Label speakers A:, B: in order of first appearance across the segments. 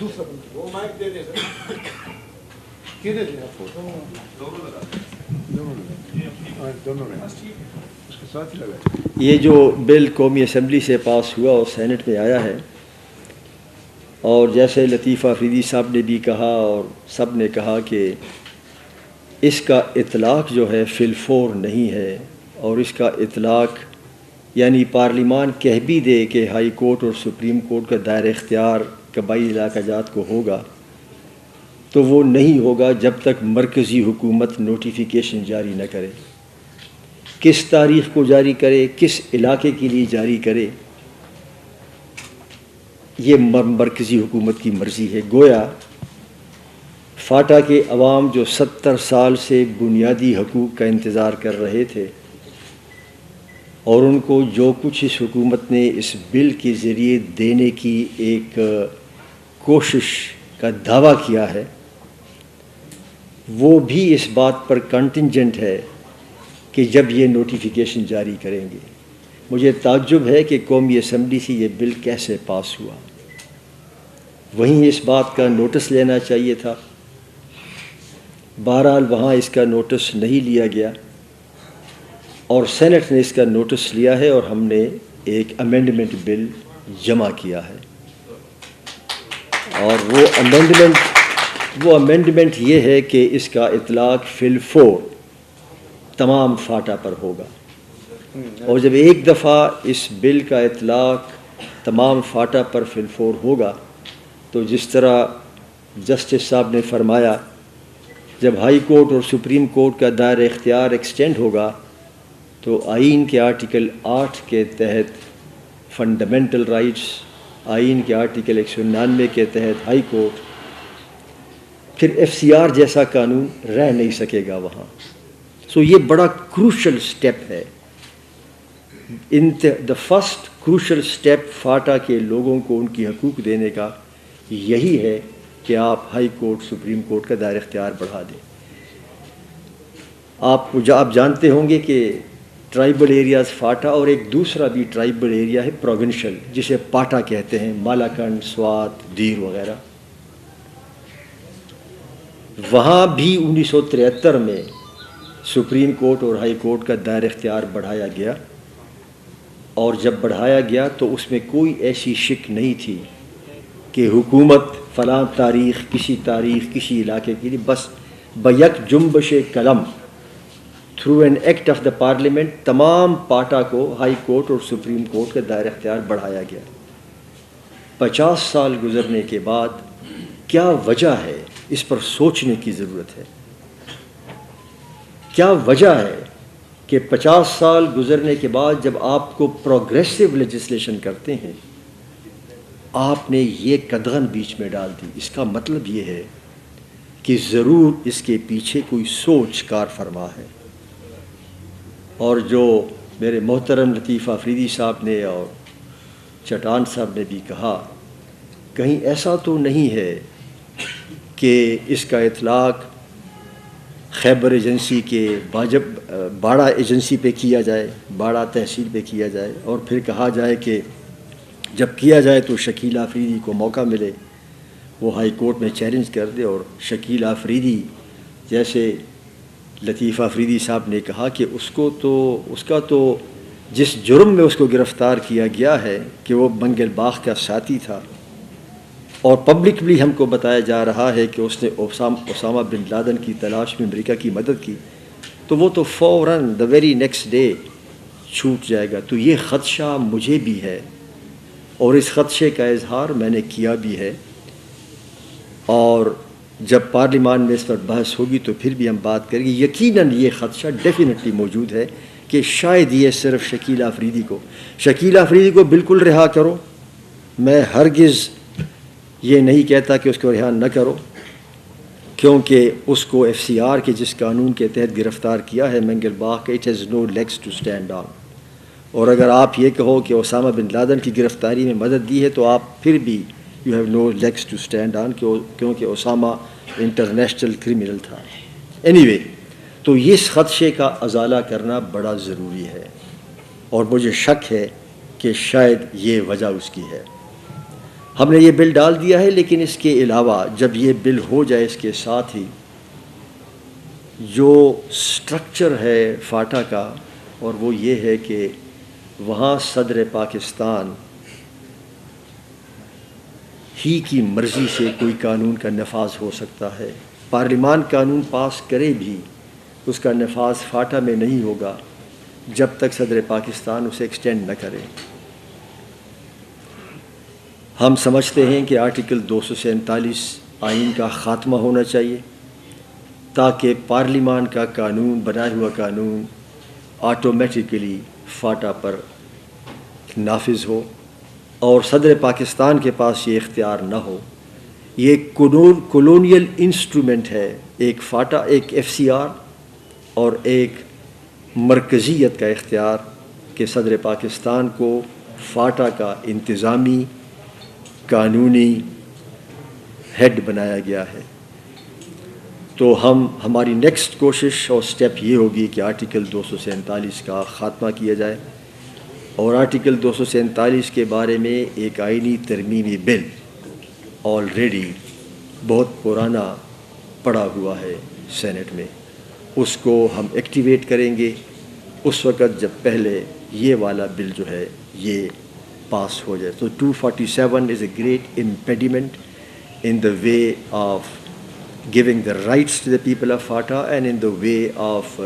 A: دوسرا بندہ وہ مائک دے دیں سر. کدھر دیں آپ کو؟ دونوں میں اس کے ساتھ ہی لگا.
B: یہ جو بل قومی اسمبلی سے پاس ہوا اور سینٹ میں آیا ہے، اور جیسے لطیف آفریدی صاحب نے بھی کہا اور سب نے کہا کہ اس کا اطلاق جو ہے فی الفور نہیں ہے، اور اس کا اطلاق یعنی پارلیمان کہہ بھی دے کہ ہائی کورٹ اور سپریم کورٹ کا دائرہ اختیار قبائلی علاقہ جات کو ہوگا، تو وہ نہیں ہوگا جب تک مرکزی حکومت نوٹیفیکیشن جاری نہ کرے. کس تاریخ کو جاری کرے، کس علاقے کے لیے جاری کرے، یہ مرکزی حکومت کی مرضی ہے. گویا فاٹا کے عوام جو 70 سال سے بنیادی حقوق کا انتظار کر رہے تھے، اور ان کو جو کچھ اس حکومت نے اس بل کے ذریعے دینے کی ایک کوشش کا دعویٰ کیا ہے، وہ بھی اس بات پر کنٹنجنٹ ہے کہ جب یہ نوٹیفیکیشن جاری کریں گے. مجھے تعجب ہے کہ قومی اسمبلی سے یہ بل کیسے پاس ہوا. وہیں اس بات کا نوٹس لینا چاہیے تھا. بہرحال وہاں اس کا نوٹس نہیں لیا گیا، اور سینٹ نے اس کا نوٹس لیا ہے، اور ہم نے ایک امینڈمنٹ بل جمع کیا ہے. اور وہ امینڈمنٹ یہ ہے کہ اس کا اطلاق فی الفور تمام فاٹا پر ہوگا. اور جب ایک دفعہ اس بل کا اطلاق تمام فاٹا پر فی الفور ہوگا، تو جس طرح جسٹس صاحب نے فرمایا، جب ہائی کورٹ اور سپریم کورٹ کا دائرہ اختیار ایکسٹینڈ ہوگا تو آئین کے آرٹیکل 8 کے تحت فنڈامنٹل رائٹس، آئین کے آرٹیکل 199 کے تحت ہائی کورٹ، پھر FCR جیسا قانون رہ نہیں سکے گا وہاں. یہ بڑا کروشل سٹیپ ہے. The first crucial step FATA کے لوگوں کو ان کی حقوق دینے کا یہی ہے کہ آپ ہائی کورٹ سپریم کورٹ کا دائرہ اختیار بڑھا دیں. آپ جانتے ہوں گے کہ ٹرائبل ایریاز فاٹا اور ایک دوسرا بھی ٹرائبل ایریا ہے پروونشل، جسے پاٹا کہتے ہیں، مالاکنڈ، سوات، دیر وغیرہ. وہاں بھی 1973 میں سپریم کورٹ اور ہائی کورٹ کا دائرہ اختیار بڑھایا گیا، اور جب بڑھایا گیا تو اس میں کوئی ایسی شک نہیں تھی کہ حکومت فلاں تاریخ کسی علاقے کے لیے، بس بیک جنبش قلم through an act of the parliament تمام پاٹا کو ہائی کورٹ اور سپریم کورٹ کا دائرہ اختیار بڑھایا گیا. 50 سال گزرنے کے بعد کیا وجہ ہے، اس پر سوچنے کی ضرورت ہے. کیا وجہ ہے کہ 50 سال گزرنے کے بعد جب آپ کو پروگریسو لیجسلیشن کرتے ہیں، آپ نے یہ قدغن بیچ میں ڈال دی؟ اس کا مطلب یہ ہے کہ ضرور اس کے پیچھے کوئی سوچ کار فرما ہے. اور جو میرے محترم لطیف آفریدی صاحب نے اور چٹان صاحب نے بھی کہا، کہیں ایسا تو نہیں ہے کہ اس کا اطلاق خیبر ایجنسی کے باڑہ ایجنسی پہ کیا جائے، باڑہ تحصیل پہ کیا جائے، اور پھر کہا جائے کہ جب کیا جائے تو شکیل آفریدی کو موقع ملے، وہ ہائی کورٹ میں چیلنج کر دے، اور شکیل آفریدی جیسے لطیف آفریدی صاحب نے کہا کہ اس کا تو جس جرم میں اس کو گرفتار کیا گیا ہے کہ وہ منگل باغ کا ساتھی تھا، اور پبلکلی ہم کو بتایا جا رہا ہے کہ اس نے اسامہ بن لادن کی تلاش میں امریکہ کی مدد کی، تو وہ تو فوراً دا ویری نیکسٹ ڈے چھوٹ جائے گا. تو یہ خدشہ مجھے بھی ہے، اور اس خدشے کا اظہار میں نے کیا بھی ہے، اور جب پارلیمان میں اس پر بحث ہوگی تو پھر بھی ہم بات کریں گے. یقیناً یہ خدشہ ڈیفینیٹلی موجود ہے کہ شاید یہ صرف شکیل آفریدی کو بالکل رہا کرو. میں ہرگز یہ نہیں کہتا کہ اس کو رہا نہ کرو، کیونکہ اس کو FCR کے جس قانون کے تحت گرفتار کیا ہے منگل باغ کا، it has no legs to stand on. اور اگر آپ یہ کہو کہ اسامہ بن لادن کی گرفتاری میں مدد دی ہے تو آپ پھر بھی you have no legs to stand on, کیونکہ اسامہ انٹرنیشنل کرمنل تھا. اینی وے، تو اس خدشے کا ازالہ کرنا بڑا ضروری ہے، اور مجھے شک ہے کہ شاید یہ وجہ اس کی ہے. ہم نے یہ بل ڈال دیا ہے، لیکن اس کے علاوہ جب یہ بل ہو جائے اس کے ساتھ ہی جو سٹرکچر ہے فاٹا کا، اور وہ یہ ہے کہ وہاں صدر پاکستان ہی کی مرضی سے کوئی قانون کا نفاذ ہو سکتا ہے۔ پارلیمان قانون پاس کرے بھی اس کا نفاذ فاٹا میں نہیں ہوگا جب تک صدر پاکستان اسے ایکسٹینڈ نہ کرے۔ ہم سمجھتے ہیں کہ آرٹیکل 247 آئین کا خاتمہ ہونا چاہیے تاکہ پارلیمان کا قانون، بنایا ہوا قانون آٹومیٹیکلی فاٹا پر نافذ ہو اور صدر پاکستان کے پاس یہ اختیار نہ ہو۔ یہ کولونیل انسٹرومنٹ ہے، ایک فاٹا، ایک ایف سی آر اور ایک مرکزیت کا اختیار کہ صدر پاکستان کو فاٹا کا انتظامی قانونی ہیڈ بنایا گیا ہے۔ تو ہماری نیکسٹ کوشش اور سٹیپ یہ ہوگی کہ آرٹیکل 247 کا خاتمہ کیا جائے، اور آرٹیکل 247 کے بارے میں ایک آئینی ترمیمی بل آلریڈی بہت پرانا پڑا ہوا ہے سینٹ میں، اس کو ہم ایکٹیویٹ کریں گے اس وقت جب پہلے یہ والا بل جو ہے یہ پاس ہو جائے۔ تو 247 is a great impediment in the way of giving the rights to the people of FATA and in the way of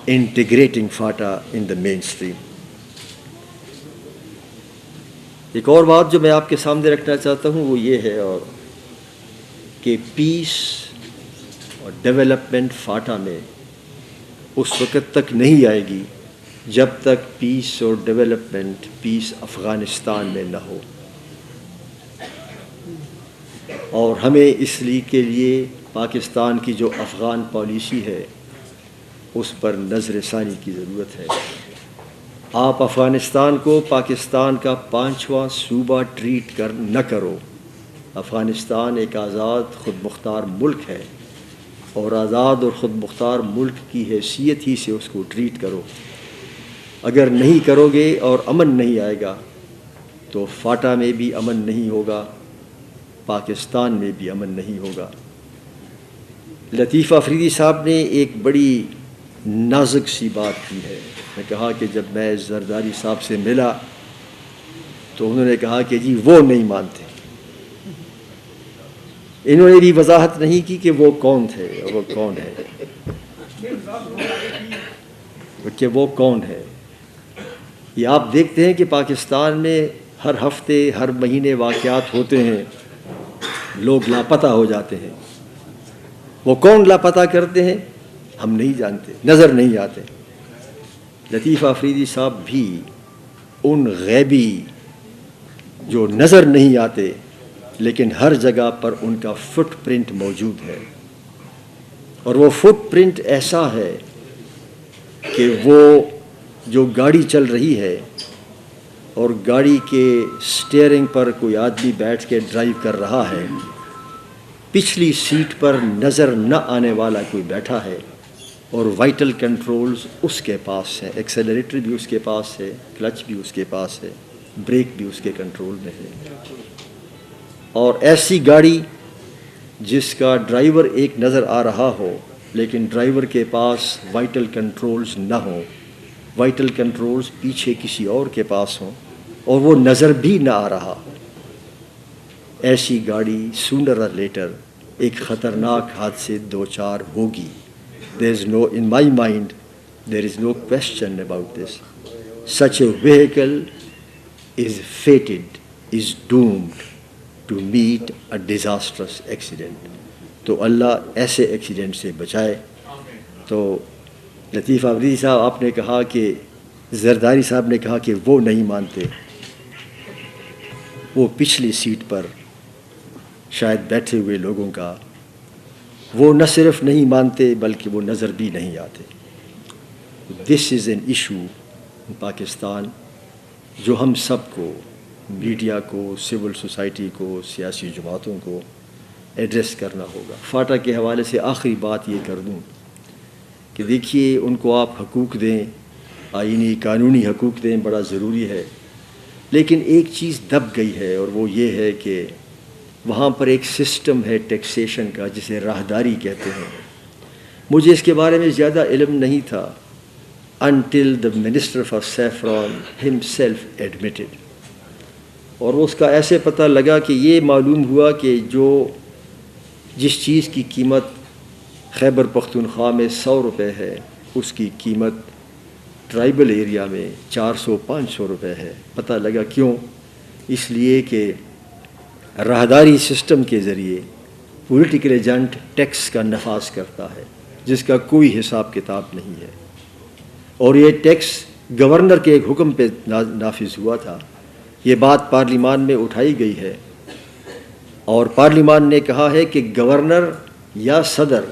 B: integrating FATA in the mainstream. ایک اور بات جو میں آپ کے سامنے رکھنا چاہتا ہوں وہ یہ ہے اور کہ پیس اور ڈیولپمنٹ فاٹا میں اس وقت تک نہیں آئے گی جب تک پیس اور ڈیولپمنٹ پیس افغانستان میں نہ ہو، اور ہمیں اس لیے کے لیے پاکستان کی جو افغان پالیسی ہے اس پر نظر ثانی کی ضرورت ہے۔ آپ افغانستان کو پاکستان کا 5واں صوبہ ٹریٹ نہ کرو۔ افغانستان ایک آزاد خود مختار ملک ہے، اور آزاد اور خود مختار ملک کی حیثیت ہی سے اس کو ٹریٹ کرو۔ اگر نہیں کرو گے اور امن نہیں آئے گا تو فاٹا میں بھی امن نہیں ہوگا، پاکستان میں بھی امن نہیں ہوگا۔ لطیف افریدی صاحب نے ایک بڑی نازک سی بات کی ہے۔ میں کہا کہ جب میں زرداری صاحب سے ملا تو انہوں نے کہا کہ جی وہ نہیں مانتے۔ انہوں نے بھی وضاحت نہیں کی کہ وہ کون تھے، وہ کون ہے، کہ وہ کون ہے۔ یہ آپ دیکھتے ہیں کہ پاکستان میں ہر ہفتے ہر مہینے واقعات ہوتے ہیں، لوگ لاپتہ ہو جاتے ہیں۔ وہ کون لاپتہ کرتے ہیں ہم نہیں جانتے، نظر نہیں آتے۔ لطیف افریدی صاحب بھی ان غیبی جو نظر نہیں آتے لیکن ہر جگہ پر ان کا فٹ پرنٹ موجود ہے، اور وہ فٹ پرنٹ ایسا ہے کہ وہ جو گاڑی چل رہی ہے اور گاڑی کے سٹیئرنگ پر کوئی آدمی بیٹھ کے ڈرائیو کر رہا ہے، پچھلی سیٹ پر نظر نہ آنے والا کوئی بیٹھا ہے، اور وائٹل کنٹرولز اس کے پاس ہیں، ایکسیلریٹر بھی اس کے پاس ہے، کلچ بھی اس کے پاس ہے، بریک بھی اس کے کنٹرول میں ہے۔ اور ایسی گاڑی جس کا ڈرائیور ایک نظر آ رہا ہو لیکن ڈرائیور کے پاس وائٹل کنٹرولز نہ ہوں، وائٹل کنٹرولز پیچھے کسی اور کے پاس ہوں اور وہ نظر بھی نہ آ رہا ہو، ایسی گاڑی سونر اور لیٹر ایک خطرناک حادثے دوچار ہوگی۔ There is no, in my mind, there is no question about this. Such a vehicle is fated, is doomed to meet a disastrous accident. تو اللہ ایسے ایکسیڈنٹ سے بچائے۔ تو لطیف افریدی صاحب آپ نے کہا کہ زرداری صاحب نے کہا کہ وہ نہیں مانتے، وہ پچھلی سیٹ پر شاید بیٹھے ہوئے لوگوں کا وہ نہ صرف نہیں مانتے بلکہ وہ نظر بھی نہیں آتے۔ This is an issue in Pakistan جو ہم سب کو، میڈیا کو، سول سوسائٹی کو، سیاسی جماعتوں کو ایڈریس کرنا ہوگا۔ فاٹا کے حوالے سے آخری بات یہ کر دوں کہ دیکھیے ان کو آپ حقوق دیں، آئینی قانونی حقوق دیں، بڑا ضروری ہے، لیکن ایک چیز دب گئی ہے اور وہ یہ ہے کہ وہاں پر ایک سسٹم ہے ٹیکسیشن کا جسے راہداری کہتے ہیں. مجھے اس کے بارے میں زیادہ علم نہیں تھا until the Minister for Saffron himself admitted. اور اس کا ایسے پتہ لگا کہ یہ معلوم ہوا کہ جس چیز کی قیمت خیبر پختونخوا میں 100 روپے ہے اس کی قیمت ٹرائبل ایریا میں 400-500 روپے ہے. پتہ لگا کیوں؟ اس لیے کہ راہداری سسٹم کے ذریعے پولیٹیکل ایجنٹ ٹیکس کا نفاذ کرتا ہے جس کا کوئی حساب کتاب نہیں ہے. اور یہ ٹیکس گورنر کے ایک حکم پہ نافذ ہوا تھا. یہ بات پارلیمان میں اٹھائی گئی ہے اور پارلیمان نے کہا ہے کہ گورنر یا صدر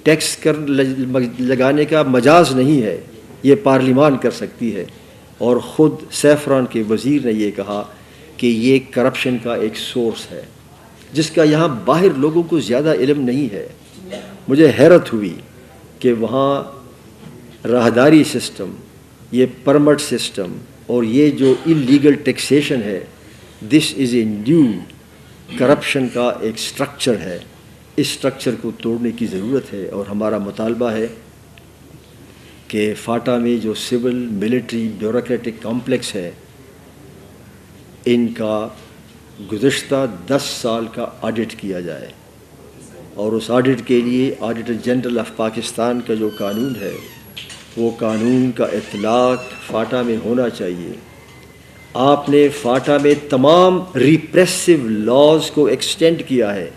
B: ٹیکس لگانے کا مجاز نہیں ہے، یہ پارلیمان کر سکتی ہے. اور خود سیفران کے وزیر نے یہ کہا کہ یہ کرپشن کا ایک سورس ہے جس کا یہاں باہر لوگوں کو زیادہ علم نہیں ہے. مجھے حیرت ہوئی کہ وہاں راہداری سسٹم، یہ پرمٹ سسٹم اور یہ جو انلیگل ٹیکسیشن ہے، دس از اے نیو کرپشن کا ایک سٹرکچر ہے. اس سٹرکچر کو توڑنے کی ضرورت ہے اور ہمارا مطالبہ ہے کہ فاٹا میں جو سول ملٹری بیوروکریٹک کمپلیکس ہے ان کا گزشتہ 10 سال کا آڈٹ کیا جائے اور اس آڈٹ کے لیے آڈیٹر جنرل آف پاکستان کا جو قانون ہے وہ قانون کا اطلاق فاٹا میں ہونا چاہیے. آپ نے فاٹا میں تمام ریپریسو لاز کو ایکسٹینڈ کیا ہے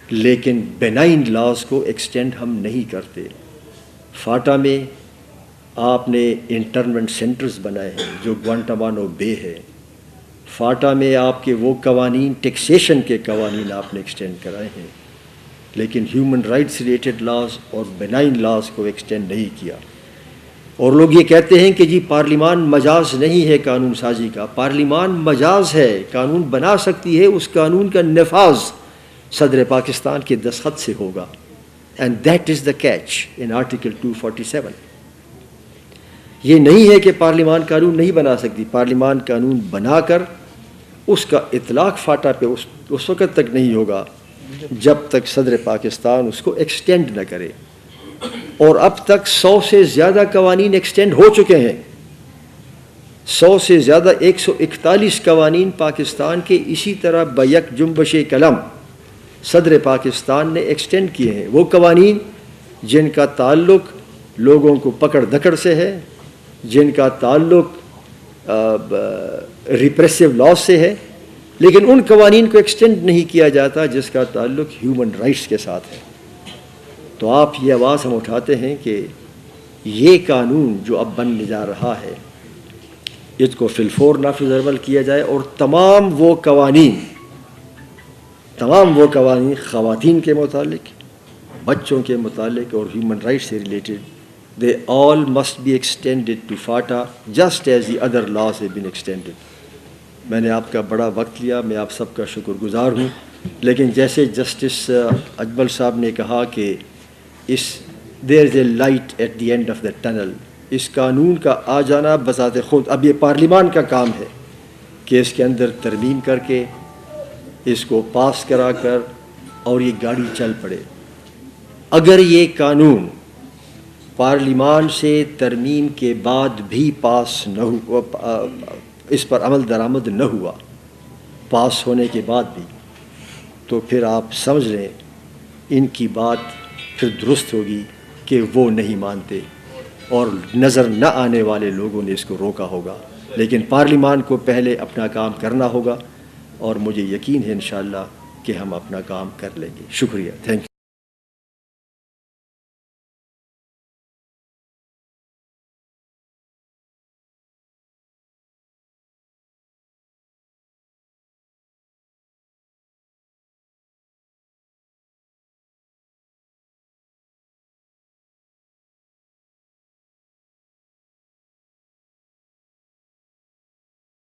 B: لیکن بینائن لاز کو ایکسٹینڈ ہم نہیں کرتے. فاٹا میں آپ نے انٹرنمنٹ سینٹرز بنائے ہیں جو گوانٹامانو بے ہے. فاٹا میں آپ کے وہ قوانین، ٹیکسیشن کے قوانین آپ نے ایکسٹینڈ کرائے ہیں لیکن ہیومن رائٹس ریلیٹڈ لاز اور بینائن لاز کو ایکسٹینڈ نہیں کیا. اور لوگ یہ کہتے ہیں کہ جی پارلیمان مجاز نہیں ہے قانون سازی کا. پارلیمان مجاز ہے، قانون بنا سکتی ہے، اس قانون کا نفاذ صدر پاکستان کے دستخط سے ہوگا. And that is the catch in article 247. یہ نہیں ہے کہ پارلیمان قانون نہیں بنا سکتی. پارلیمان قانون بنا کر اس کا اطلاق فاٹا پہ اس وقت تک نہیں ہوگا جب تک صدر پاکستان اس کو ایکسٹینڈ نہ کرے. اور اب تک 100 سے زیادہ قوانین ایکسٹینڈ ہو چکے ہیں. 100 سے زیادہ 141 قوانین پاکستان کے اسی طرح بیک جنبش قلم صدر پاکستان نے ایکسٹینڈ کیے ہیں. وہ قوانین جن کا تعلق لوگوں کو پکڑ دھکڑ سے ہے، جن کا تعلق ریپریسو لاز سے ہے، لیکن ان قوانین کو ایکسٹینڈ نہیں کیا جاتا جس کا تعلق ہیومن رائٹس کے ساتھ ہے. تو آپ یہ آواز ہم اٹھاتے ہیں کہ یہ قانون جو اب بننے جا رہا ہے اس کو فی الفور نافذ عمل کیا جائے اور تمام وہ قوانین خواتین کے متعلق، بچوں کے متعلق اور ہیومن رائٹس سے related they all must be extended to FATA just as the other laws have been extended. میں نے آپ کا بڑا وقت لیا، میں آپ سب کا شکر گزار ہوں، لیکن جیسے جسٹس اجمل صاحب نے کہا کہ there is a light at the end of the tunnel. اس قانون کا آ جانا بذات خود اب یہ پارلیمان کا کام ہے کہ اس کے اندر ترمیم کر کے اس کو پاس کرا کر اور یہ گاڑی چل پڑے. اگر یہ قانون پارلیمان سے ترمیم کے بعد بھی پاس نہ ہوا، اس پر عمل درآمد نہ ہوا پاس ہونے کے بعد بھی، تو پھر آپ سمجھ لیں ان کی بات پھر درست ہوگی کہ وہ نہیں مانتے اور نظر نہ آنے والے لوگوں نے اس کو روکا ہوگا. لیکن پارلیمان کو پہلے اپنا کام کرنا ہوگا اور مجھے یقین ہے انشاءاللہ کہ ہم اپنا کام کر لیں گے. شکریہ. Thank you.